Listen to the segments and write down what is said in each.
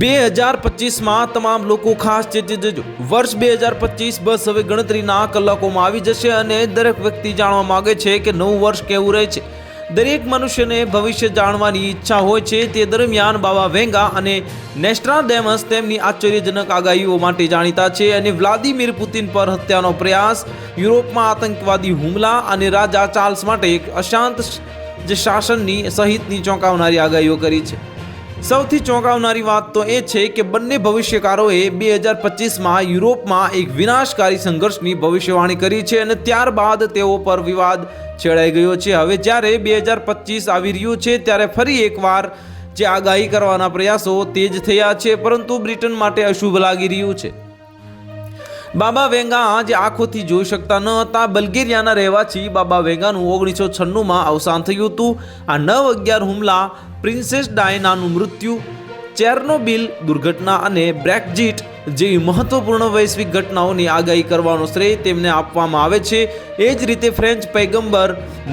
2025 તમામ લોકો ખાસ ચેતી જજો। વર્ષ 2025 બસ હવે ગણતરીના કલાકોમાં આવી જશે અને દરેક વ્યક્તિ જાણવા માંગે છે કે નવું વર્ષ કેવું રહે છે। દરેક મનુષ્યને ભવિષ્ય જાણવાની ઈચ્છા હોય છે। તે દરમિયાન બાબા વેંગા અને નોસ્ટ્રાડેમસ તેમની આશ્ચર્યજનક આગાહીઓ માટે જાણીતા છે અને વ્લાદિમીર પુતિન પર હત્યાનો પ્રયાસ, યુરોપમાં આતંકવાદી હુમલા અને રાજા ચાર્લ્સ માટે એક અશાંત શાસનની સહિતની ચોંકાવનારી આગાહીઓ કરી છે। સૌથી ચોંકાવનારી વાત તો એ છે કે બંને ભવિષ્યકારોએ 2025માં યુરોપમાં એક વિનાશકારી સંઘર્ષની ભવિષ્યવાણી કરી છે અને ત્યારબાદ તેઓ પર વિવાદ છેડાઈ ગયો છે। હવે જ્યારે 2025 આવી રહ્યું છે ત્યારે ફરી એકવાર જે આગાહી કરવાના પ્રયાસો તેજ થયા છે, પરંતુ બ્રિટન માટે અશુભ લાગી રહ્યું છે। બાબા વેંગા જે આંખોથી જોઈ શકતા ન હતા, બલ્ગેરિયાના રહેવાસી બાબા વેંગાનું 1996માં અવસાન થયું હતું। આ 9/11 હુમલા, પ્રિન્સેસ ડાયનાનું મૃત્યુ, ચેર્નોબિલ દુર્ઘટના અને બ્રેક્ઝિટ જેવી મહત્વપૂર્ણ વૈશ્વિક ઘટનાઓની આગાહી કરવાનો શ્રેય તેમને આપવામાં આવે છે। એ જ રીતે ફ્રેન્ચ પૈગંબર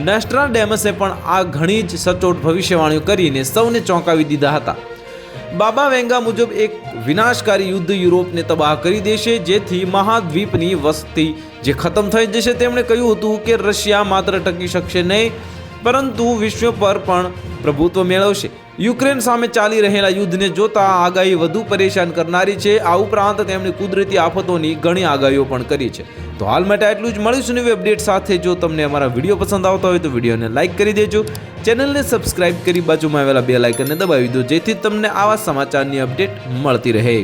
નોસ્ટ્રાડેમસે પણ આ ઘણી જ સચોટ ભવિષ્યવાણીઓ કરીને સૌને ચોંકાવી દીધા હતા। બાબા વેંગા મુજબ એક વિનાશકારી યુદ્ધ યુરોપને તબાહ કરી દેશે, જેથી મહાદ્વીપની વસ્તી જે ખતમ થઈ જશે। તેમણે કહ્યું હતું કે રશિયા માત્ર ટકી શકશે નહીં, પરંતુ વિશ્વ પર પણ પ્રભુત્વ મેળવશે। યુક્રેન સામે ચાલી રહેલા યુદ્ધને જોતા આગાહી વધુ પરેશાન કરનારી છે। આ ઉપરાંત તેમણે કુદરતી આફતોની ઘણી આગાહીઓ પણ કરી છે। તો હાલ માટે આટલું જ। મળીશું નવી અપડેટ સાથે। જો તમને અમારા વિડીયો પસંદ આવતા હોય તો વિડીયોને લાઇક કરી દેજો, ચેનલને સબસ્ક્રાઇબ કરી બાજુમાં આવેલા બેલ આઇકનને દબાવી દો, જેથી તમને આવા સમાચારની અપડેટ મળતી રહે।